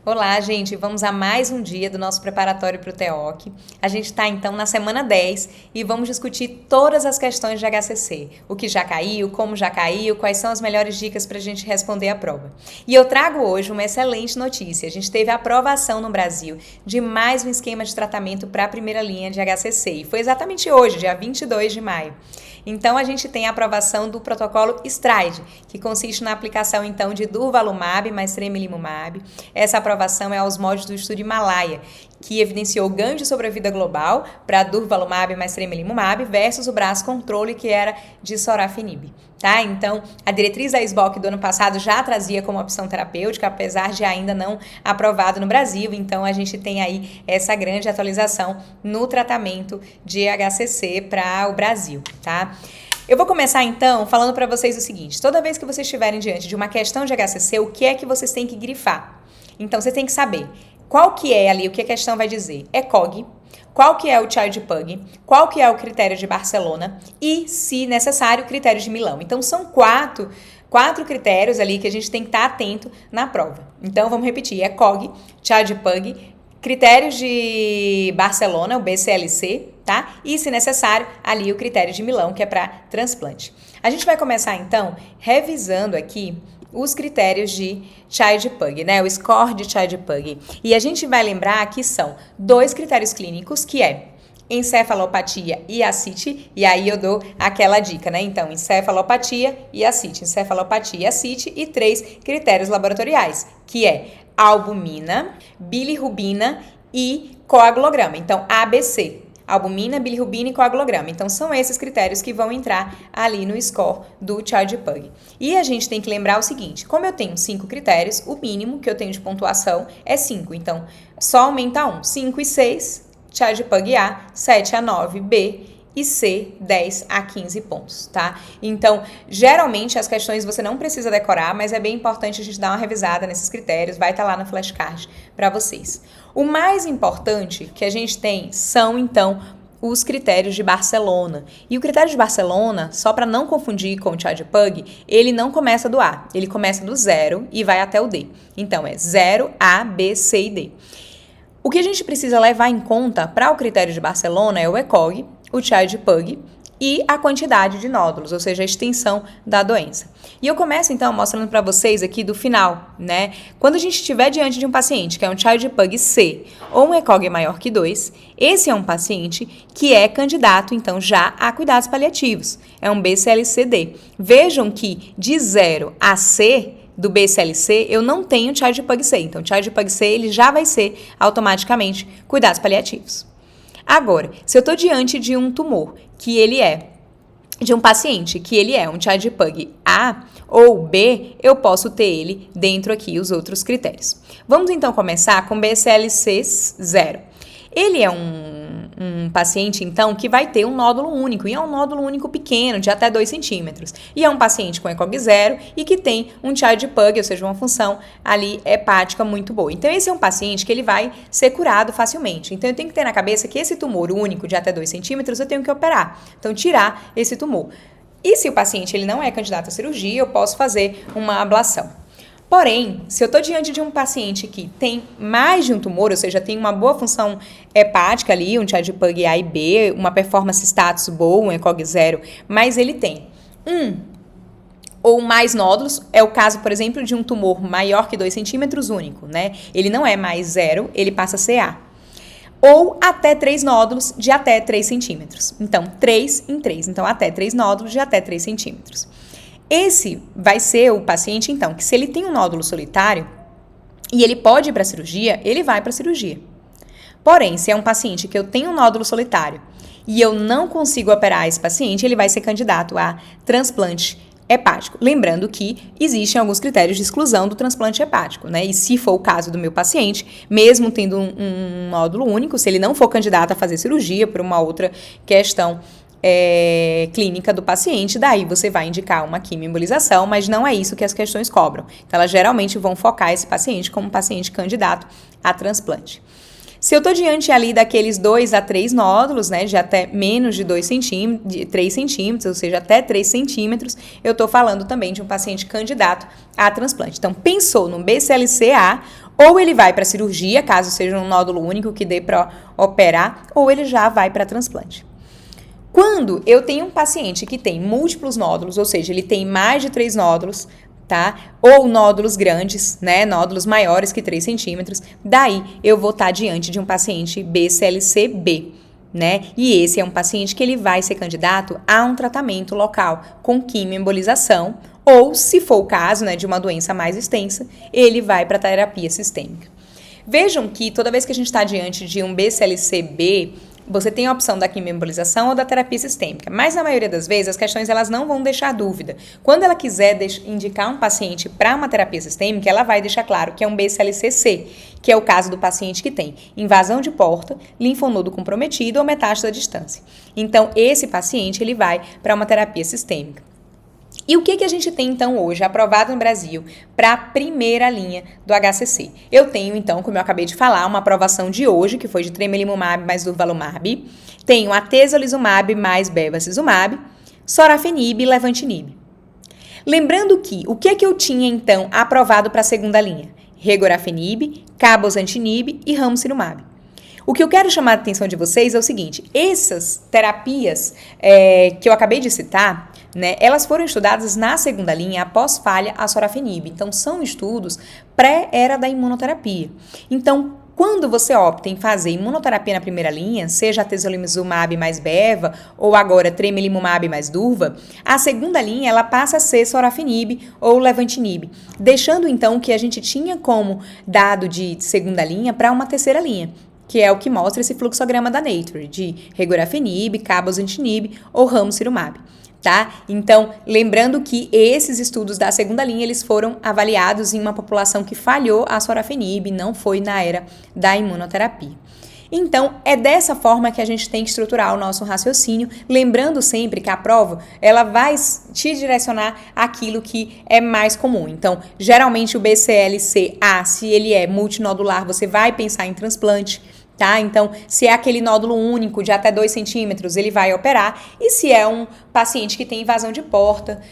Olá, gente! Vamos a mais um dia do nosso preparatório para o TEOC. A gente está, então, na semana 10 e vamos discutir todas as questões de HCC. O que já caiu, como já caiu, quais são as melhores dicas para a gente responder a prova. E eu trago hoje uma excelente notícia. A gente teve a aprovação no Brasil de mais um esquema de tratamento para a primeira linha de HCC. E foi exatamente hoje, dia 22 de maio. Então, a gente tem a aprovação do protocolo STRIDE, que consiste na aplicação, então, de durvalumab mais tremelimumab. Essa aprovação é aos moldes do estudo Himalaia, que evidenciou ganho de sobrevida global para durvalumab mais tremelimumab versus o braço controle, que era de sorafenib. Tá? Então, a diretriz da SBOC do ano passado já trazia como opção terapêutica, apesar de ainda não aprovado no Brasil. Então, a gente tem aí essa grande atualização no tratamento de HCC para o Brasil, tá? Eu vou começar, então, falando para vocês o seguinte. Toda vez que vocês estiverem diante de uma questão de HCC, o que é que vocês têm que grifar? Então, você tem que saber qual que é ali, o que a questão vai dizer. ECOG, qual que é o Child-Pugh, qual que é o critério de Barcelona e, se necessário, o critério de Milão. Então, são quatro critérios ali que a gente tem que estar atento na prova. Então, vamos repetir. ECOG, Child-Pugh, critérios de Barcelona, o BCLC, tá? E, se necessário, ali o critério de Milão, que é para transplante. A gente vai começar, então, revisando aqui os critérios de Child-Pugh, né? O score de Child-Pugh. E a gente vai lembrar que são 2 critérios clínicos, que é encefalopatia e ascite, e aí eu dou aquela dica, né? Então, encefalopatia e ascite, encefalopatia e ascite, e 3 critérios laboratoriais, que é albumina, bilirrubina e coagulograma. Então, ABC. Albumina, bilirrubina e coagulograma. Então, são esses critérios que vão entrar ali no score do Child-Pugh. E a gente tem que lembrar o seguinte, como eu tenho 5 critérios, o mínimo que eu tenho de pontuação é 5. Então, só aumenta 1. 5 e 6, Child-Pugh A, 7 a 9, B e C, 10 a 15 pontos, tá? Então, geralmente, as questões você não precisa decorar, mas é bem importante a gente dar uma revisada nesses critérios, vai estar lá no flashcard para vocês. O mais importante que a gente tem são, então, os critérios de Barcelona. E o critério de Barcelona, só para não confundir com o Child-Pugh, ele não começa do A, ele começa do 0 e vai até o D. Então, é 0, A, B, C e D. O que a gente precisa levar em conta para o critério de Barcelona é o ECOG, o Child-Pugh e a quantidade de nódulos, ou seja, a extensão da doença. E eu começo, então, mostrando para vocês aqui do final, né? Quando a gente estiver diante de um paciente que é um Child-Pugh C ou um ECOG maior que 2, esse é um paciente que é candidato, então, já a cuidados paliativos. É um BCLC-D. Vejam que de 0 a C do BCLC, eu não tenho Child-Pugh C. Então, Child-Pugh C, ele já vai ser automaticamente cuidados paliativos. Agora, se eu estou diante de um tumor que ele é, de um paciente que ele é um Child-Pugh A ou B, eu posso ter ele dentro aqui os outros critérios. Vamos então começar com BCLC 0. Ele é um paciente, então, que vai ter um nódulo único, e é um nódulo único pequeno, de até 2 centímetros. E é um paciente com ECOG 0 e que tem um Child-Pugh, ou seja, uma função ali hepática muito boa. Então, esse é um paciente que ele vai ser curado facilmente. Então, eu tenho que ter na cabeça que esse tumor único de até 2 centímetros eu tenho que operar. Então, tirar esse tumor. E se o paciente ele não é candidato à cirurgia, eu posso fazer uma ablação. Porém, se eu estou diante de um paciente que tem mais de um tumor, ou seja, tem uma boa função hepática ali, um Child-Pugh A e B, uma performance status boa, um ECOG 0, mas ele tem ou mais nódulos, é o caso, por exemplo, de um tumor maior que 2 centímetros único, né? Ele não é mais 0, ele passa a ser A. Ou até 3 nódulos de até 3 centímetros. Então, 3 em 3. Então, até 3 nódulos de até 3 centímetros. Esse vai ser o paciente, então, que se ele tem um nódulo solitário e ele pode ir para a cirurgia, ele vai para a cirurgia. Porém, se é um paciente que eu tenho um nódulo solitário e eu não consigo operar esse paciente, ele vai ser candidato a transplante hepático. Lembrando que existem alguns critérios de exclusão do transplante hepático, né? E se for o caso do meu paciente, mesmo tendo um nódulo único, se ele não for candidato a fazer cirurgia por uma outra questão clínica do paciente, daí você vai indicar uma quimioembolização, mas não é isso que as questões cobram. Então, elas geralmente vão focar esse paciente como um paciente candidato a transplante. Se eu estou diante ali daqueles 2 a 3 nódulos, né, de até menos de 3 centímetros, ou seja, até 3 centímetros, eu estou falando também de um paciente candidato a transplante. Então, pensou no BCLC-A, ou ele vai para cirurgia, caso seja um nódulo único que dê para operar, ou ele já vai para transplante. Quando eu tenho um paciente que tem múltiplos nódulos, ou seja, ele tem mais de 3 nódulos, tá? Ou nódulos grandes, né? Nódulos maiores que 3 centímetros, daí eu vou estar diante de um paciente BCLC-B, né? E esse é um paciente que ele vai ser candidato a um tratamento local com quimioembolização, ou, se for o caso, né, de uma doença mais extensa, ele vai para terapia sistêmica. Vejam que toda vez que a gente está diante de um BCLC-B, você tem a opção da quimioembolização ou da terapia sistêmica, mas na maioria das vezes as questões elas não vão deixar dúvida. Quando ela quiser indicar um paciente para uma terapia sistêmica, ela vai deixar claro que é um BCLC-C, que é o caso do paciente que tem invasão de porta, linfonodo comprometido ou metástase à distância. Então, esse paciente ele vai para uma terapia sistêmica. E o que a gente tem, então, hoje, aprovado no Brasil, para a primeira linha do HCC? Eu tenho, então, como eu acabei de falar, uma aprovação de hoje, que foi de tremelimumab mais durvalumab. Tenho atezolizumab mais bevacizumab, sorafenib e levantinib. Lembrando que, o que eu tinha, então, aprovado para a segunda linha? Regorafenib, cabozantinib e ramucirumab. O que eu quero chamar a atenção de vocês é o seguinte, essas terapias que eu acabei de citar, né, elas foram estudadas na segunda linha após falha a sorafenib. Então, são estudos pré-era da imunoterapia. Então, quando você opta em fazer imunoterapia na primeira linha, seja atezolizumab mais beva ou agora tremelimumab mais durva, a segunda linha ela passa a ser sorafenib ou levantinib, deixando então o que a gente tinha como dado de segunda linha para uma terceira linha, que é o que mostra esse fluxograma da Nature, de regorafenib, cabozantinib ou ramucirumab. Tá? Então, lembrando que esses estudos da segunda linha, eles foram avaliados em uma população que falhou a sorafenib, não foi na era da imunoterapia. Então, é dessa forma que a gente tem que estruturar o nosso raciocínio, lembrando sempre que a prova, ela vai te direcionar aquilo que é mais comum. Então, geralmente o BCLC-A, se ele é multinodular, você vai pensar em transplante. Tá? Então, se é aquele nódulo único de até 2 centímetros, ele vai operar. E se é um paciente que tem invasão de porta,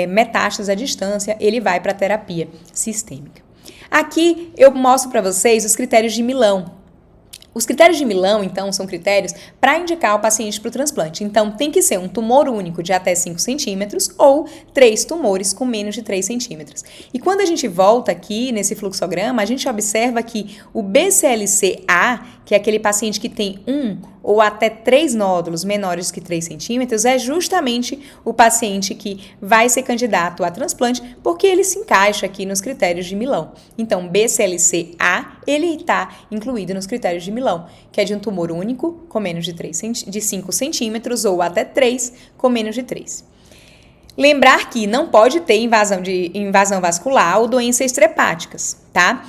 metástase à distância, ele vai para a terapia sistêmica. Aqui eu mostro para vocês os critérios de Milão. Os critérios de Milão, então, são critérios para indicar o paciente para o transplante. Então, tem que ser um tumor único de até 5 centímetros ou 3 tumores com menos de 3 centímetros. E quando a gente volta aqui nesse fluxograma, a gente observa que o BCLC-A, que é aquele paciente que tem 1 ou até 3 nódulos menores que 3 centímetros, é justamente o paciente que vai ser candidato a transplante, porque ele se encaixa aqui nos critérios de Milão. Então, BCLC-A, ele está incluído nos critérios de Milão, que é de um tumor único com menos de 5 centímetros ou até 3 com menos de 3. Lembrar que não pode ter invasão vascular ou doenças extrahepáticas, tá?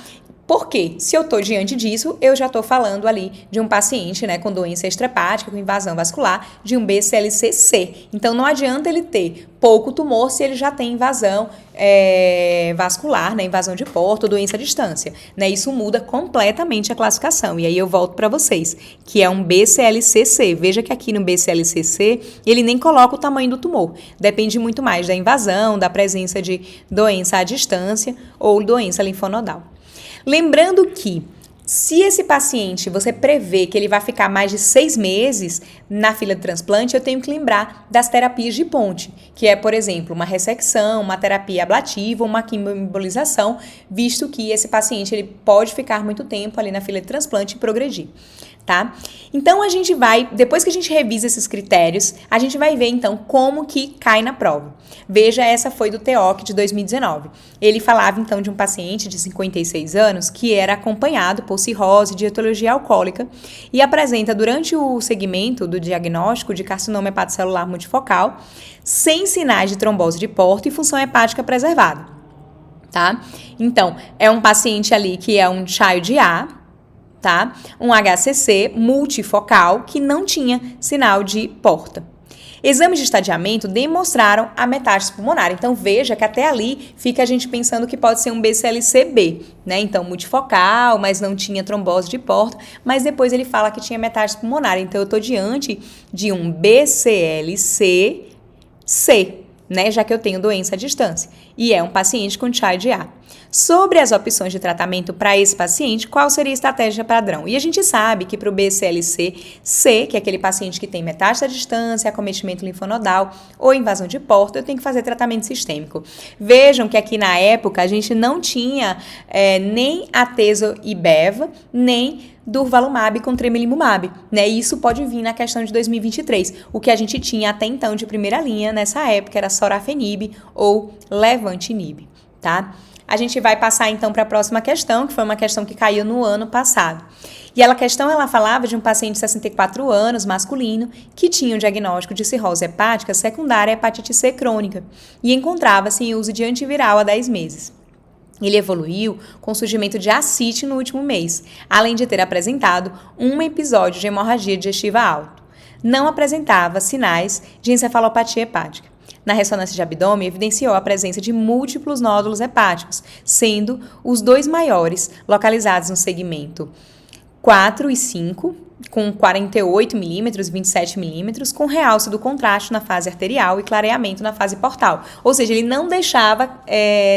Porque, se eu estou diante disso, eu já estou falando ali de um paciente, né, com doença extrahepática, com invasão vascular, de um BCLC-C. Então, não adianta ele ter pouco tumor se ele já tem invasão vascular, né, invasão de porta ou doença à distância. Né, isso muda completamente a classificação. E aí eu volto para vocês, que é um BCLC-C. Veja que aqui no BCLC-C, ele nem coloca o tamanho do tumor. Depende muito mais da invasão, da presença de doença à distância ou doença linfonodal. Lembrando que, se esse paciente, você prevê que ele vai ficar mais de 6 meses na fila de transplante, eu tenho que lembrar das terapias de ponte, que é, por exemplo, uma ressecção, uma terapia ablativa, uma quimioembolização, visto que esse paciente ele pode ficar muito tempo ali na fila de transplante e progredir. Tá? Então, a gente vai, depois que a gente revisa esses critérios, a gente vai ver, então, como que cai na prova. Veja, essa foi do TEOC de 2019. Ele falava, então, de um paciente de 56 anos que era acompanhado por cirrose de etiologia alcoólica e apresenta, durante o segmento do diagnóstico de carcinoma hepatocelular multifocal, sem sinais de trombose de porta e função hepática preservada. Tá? Então, é um paciente ali que é um Child A, tá? Um HCC multifocal que não tinha sinal de porta. Exames de estadiamento demonstraram a metástase pulmonar. Então, veja que até ali fica a gente pensando que pode ser um BCLC-B, né? Então, multifocal, mas não tinha trombose de porta, mas depois ele fala que tinha metástase pulmonar. Então, eu estou diante de um BCLC-C, né? Já que eu tenho doença à distância. E é um paciente com CHAI-A. Sobre as opções de tratamento para esse paciente, qual seria a estratégia padrão? E a gente sabe que para o BCLC-C, que é aquele paciente que tem metástase à distância, acometimento linfonodal ou invasão de porta, eu tenho que fazer tratamento sistêmico. Vejam que aqui na época a gente não tinha nem atezo e beva, nem durvalumab com tremelimumab, né? Isso pode vir na questão de 2023. O que a gente tinha até então de primeira linha nessa época era sorafenib ou levantinib, tá? A gente vai passar então para a próxima questão, que foi uma questão que caiu no ano passado. E a questão, ela falava de um paciente de 64 anos, masculino, que tinha um diagnóstico de cirrose hepática secundária à hepatite C crônica e encontrava-se em uso de antiviral há 10 meses. Ele evoluiu com surgimento de ascite no último mês, além de ter apresentado um episódio de hemorragia digestiva alto. Não apresentava sinais de encefalopatia hepática. Na ressonância de abdômen, evidenciou a presença de múltiplos nódulos hepáticos, sendo os dois maiores localizados no segmento 4 e 5, com 48 milímetros e 27 milímetros, com realce do contraste na fase arterial e clareamento na fase portal. Ou seja, ele não deixava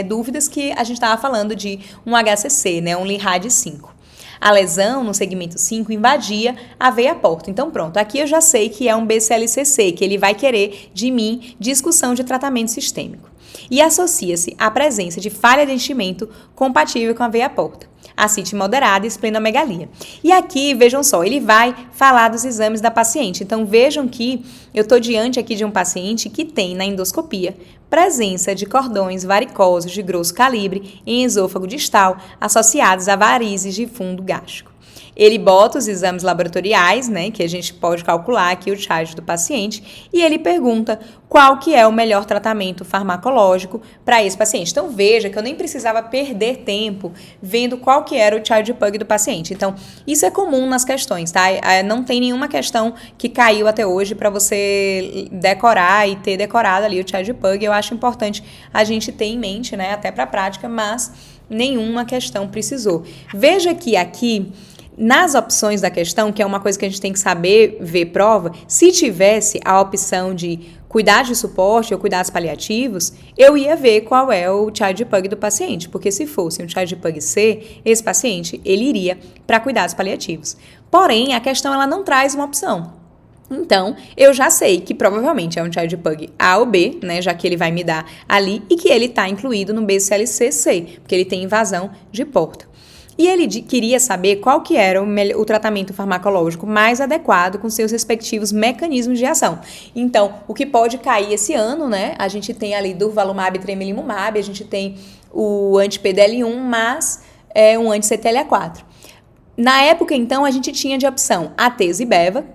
dúvidas que a gente estava falando de um HCC, né, um LINRAD 5. A lesão no segmento 5 invadia a veia porta. Então, pronto, aqui eu já sei que é um BCLCC, que ele vai querer de mim discussão de tratamento sistêmico. E associa-se à presença de falha de enchimento compatível com a veia porta, ascite moderada e esplenomegalia. E aqui, vejam só, ele vai falar dos exames da paciente. Então, vejam que eu estou diante aqui de um paciente que tem na endoscopia presença de cordões varicosos de grosso calibre em esôfago distal associados a varizes de fundo gástrico. Ele bota os exames laboratoriais, né, que a gente pode calcular aqui o charge do paciente, e ele pergunta qual que é o melhor tratamento farmacológico para esse paciente. Então, veja que eu nem precisava perder tempo vendo qual que era o child pug do paciente. Então, isso é comum nas questões, tá? Não tem nenhuma questão que caiu até hoje para você decorar e ter decorado ali o child pug. Eu acho importante a gente ter em mente, né, até para a prática, mas nenhuma questão precisou. Veja que aqui nas opções da questão, que é uma coisa que a gente tem que saber ver prova, se tivesse a opção de cuidados de suporte ou cuidados paliativos, eu ia ver qual é o child pug do paciente, porque se fosse um child pug C, esse paciente, ele iria para cuidados paliativos. Porém, a questão ela não traz uma opção. Então, eu já sei que provavelmente é um child pug A ou B, né, já que ele vai me dar ali, e que ele está incluído no BCLC-C, porque ele tem invasão de porta. E ele queria saber qual que era o tratamento farmacológico mais adequado com seus respectivos mecanismos de ação. Então, o que pode cair esse ano, né? A gente tem ali durvalumab e tremelimumab, a gente tem o anti-PDL1, mas é um anti-CTLA4. Na época, então, a gente tinha de opção atezo e beva,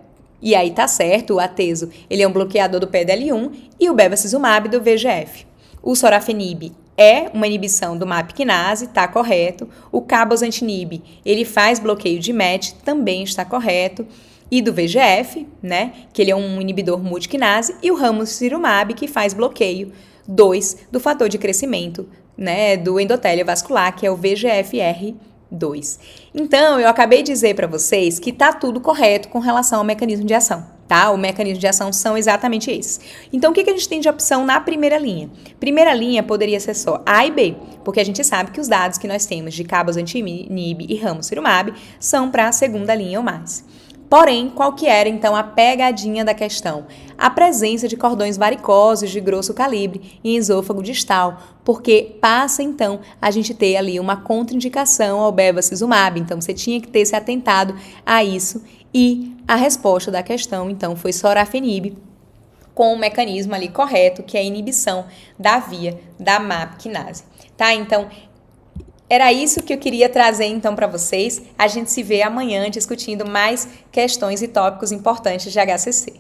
e aí tá certo, o atezo, ele é um bloqueador do PDL1 e o bevacizumab do VEGF. O sorafenib é uma inibição do MAP quinase, está correto. O cabozantinib, ele faz bloqueio de MET, também está correto. E do VEGF, né, que ele é um inibidor multiquinase. E o ramucirumab, que faz bloqueio 2 do fator de crescimento, né, do endotélio vascular, que é o VEGFR2. Então, eu acabei de dizer para vocês que está tudo correto com relação ao mecanismo de ação. Tá? O mecanismo de ação são exatamente esses. Então, o que a gente tem de opção na primeira linha? Primeira linha poderia ser só A e B, porque a gente sabe que os dados que nós temos de cabozantinib e ramucirumab são para a segunda linha ou mais. Porém, qual que era, então, a pegadinha da questão? A presença de cordões varicosos de grosso calibre em esôfago distal, porque passa, então, a gente ter ali uma contraindicação ao bevacizumab. Então, você tinha que ter se atentado a isso. E a resposta da questão, então, foi sorafenib, com o mecanismo ali correto, que é a inibição da via da MAP quinase. Tá? Então, era isso que eu queria trazer, então, para vocês. A gente se vê amanhã discutindo mais questões e tópicos importantes de HCC.